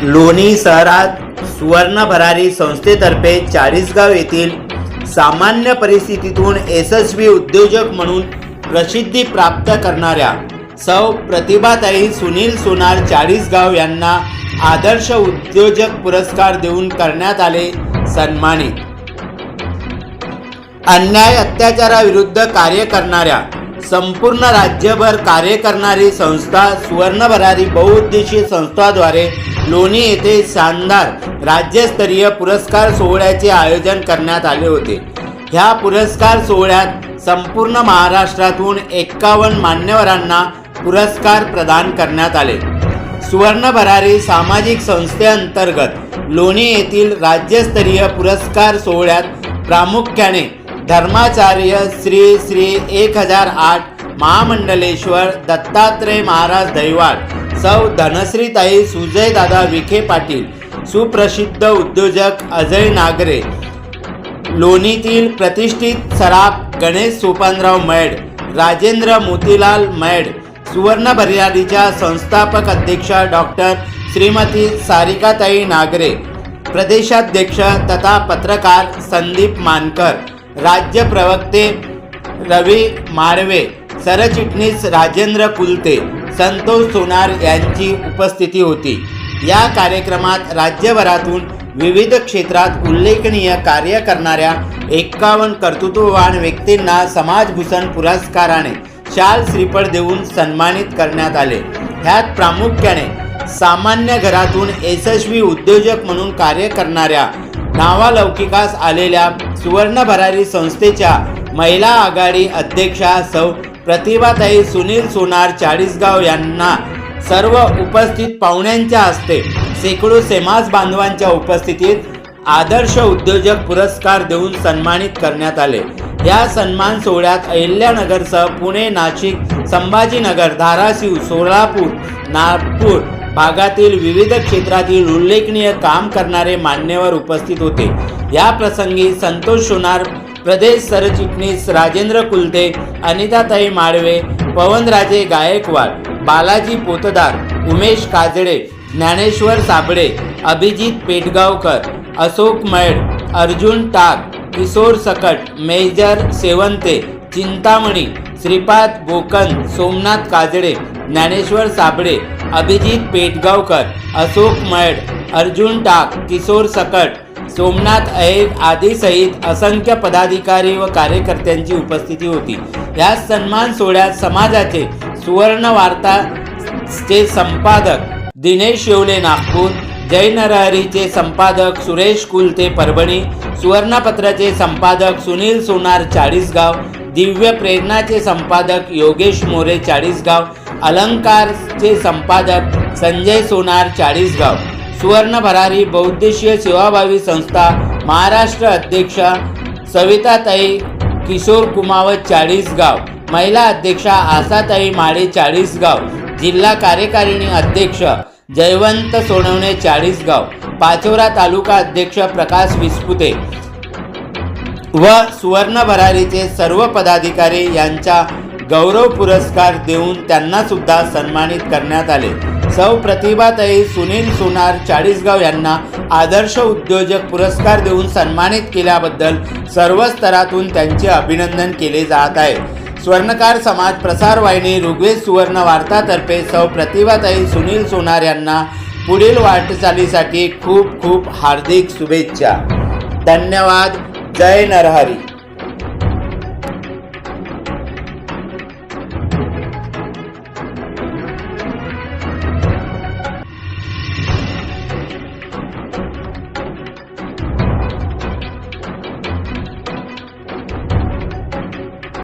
लोणी शहरात सुवर्ण भरारी संस्थेतर्फे चाळीसगाव येथील सामान्य परिस्थितीतून यशस्वी उद्योजक म्हणून प्रसिद्धी प्राप्त करणाऱ्या सौ प्रतिभाताई सुनील सोनार चाळीसगाव यांना आदर्श उद्योजक पुरस्कार देऊन करण्यात आले सन्मानित। अन्याय अत्याचाराविरुद्ध कार्य करणाऱ्या संपूर्ण राज्यभर कार्य करणारी संस्था सुवर्ण भरारी बहुउद्देशीय संस्थाद्वारे लोणी येथे शानदार राज्यस्तरीय पुरस्कार सोहळ्याचे आयोजन करण्यात आले होते। ह्या पुरस्कार सोहळ्यात संपूर्ण महाराष्ट्रातून 51 मान्यवरांना पुरस्कार प्रदान करण्यात आले। सुवर्ण भरारी सामाजिक संस्थेअंतर्गत लोणी येथील राज्यस्तरीय पुरस्कार सोहळ्यात प्रामुख्याने धर्माचार्य श्री श्री 1008 महामंडलेश्वर दत्तात्रय महाराज दैवाड, सौ धनश्रीताई सुजयदादा विखे पाटील, सुप्रसिद्ध उद्योजक अजय नागरे, लोणीतील प्रतिष्ठित सराफ गणेश सोपानराव मैड, राजेंद्र मोतीलाल मैड, सुवर्ण भरारीच्या संस्थापक अध्यक्षा डॉक्टर श्रीमती सारिकाताई नागरे, प्रदेशाध्यक्ष तथा पत्रकार संदीप मानकर, राज्य प्रवक्ते रवी माळवे, सरचिटणीस राजेंद्र कुलते, संतोष सोनार यांची उपस्थिती होती। या कार्यक्रमात राज्यभरातून विविध क्षेत्रात उल्लेखनीय कार्य करणाऱ्या 51 कर्तृत्ववान व्यक्तींना समाजभूषण पुरस्काराने शाल श्रीफळ देऊन सन्मानित करण्यात आले। ह्यात प्रामुख्याने सामान्य घरातून यशस्वी उद्योजक म्हणून कार्य करणाऱ्या नावालौकिकास आलेल्या सुवर्ण भरारी संस्थेच्या महिला आघाडी अध्यक्षा सौ प्रतिभाताई सुनील सोनार चाळीसगाव यांना सर्व उपस्थित पाहुण्यांच्या हस्ते शेकडो समाज बांधवांच्या उपस्थितीत आदर्श उद्योजक पुरस्कार देऊन सन्मानित करण्यात आले। या सन्मान सोहळ्यात अहिल्यानगरसह पुणे, नाशिक, संभाजीनगर, धाराशिव, सोलापूर, नागपूर भागातील विविध क्षेत्रातील उल्लेखनीय काम करणारे मान्यवर उपस्थित होते। या प्रसंगी संतोष सोनार, प्रदेश सरचिटणीस राजेंद्र कुलते, अनिताताई माळवे, पवनराजे गायकवाड, बालाजी पोतदार, उमेश काजळे, ज्ञानेश्वर साबळे, अभिजित पेटगावकर, अशोक मैड, अर्जुन टाक, किशोर सकट, मेजर सेवंते, चिंतामणी, श्रीपाद बोकन, सोमनाथ काजळे, ज्ञानेश्वर साबळे, अभिजित पेटगावकर, अशोक मैड, अर्जुन टाक, किशोर सकट, सोमनाथ अहेर आदी सहित असंख्य पदाधिकारी व कार्यकर्त्यांची उपस्थिती होती। या सन्मान सोहळ्यात समाजाचे सुवर्ण वार्ताचे संपादक दिनेश शेवले नागपूर, जय नरहरीचे संपादक सुरेश कुलते परभणी, सुवर्णपत्राचे संपादक सुनील सोनार चाळीसगाव, दिव्य प्रेरणाचे संपादक योगेश मोरे चाळीसगाव, अलंकारचे संपादक संजय सोनार चाळीसगाव, सुवर्ण भरारी बहुउद्देशीय सेवाभावी संस्था महाराष्ट्र अध्यक्षा सविताताई किशोर कुमावत चाळीसगाव, महिला अध्यक्षा आसाताई माळे चाळीसगाव, जिल्हा कार्यकारिणी अध्यक्ष जयवंत सोनवणे चाळीसगाव, पाचोरा तालुका अध्यक्ष प्रकाश विस्पुते व सुवर्ण भरारीचे सर्व पदाधिकारी यांचा गौरव पुरस्कार देऊन त्यांना सुद्धा सन्मानित करण्यात आले। सौ प्रतिभाताई सुनील सोनार चाळीसगाव यांना आदर्श उद्योजक पुरस्कार देऊन सन्मानित केल्याबद्दल सर्व स्तरातून त्यांचे अभिनंदन केले जात आहे। स्वर्णकार समाज प्रसार वाहिनी ऋग्वेद सुवर्ण वार्तातर्फे सौ प्रतिभाताई सुनील सोनार यांना पुढील वाटचालीसाठी खूप खूप हार्दिक शुभेच्छा। धन्यवाद। जय नरहरी।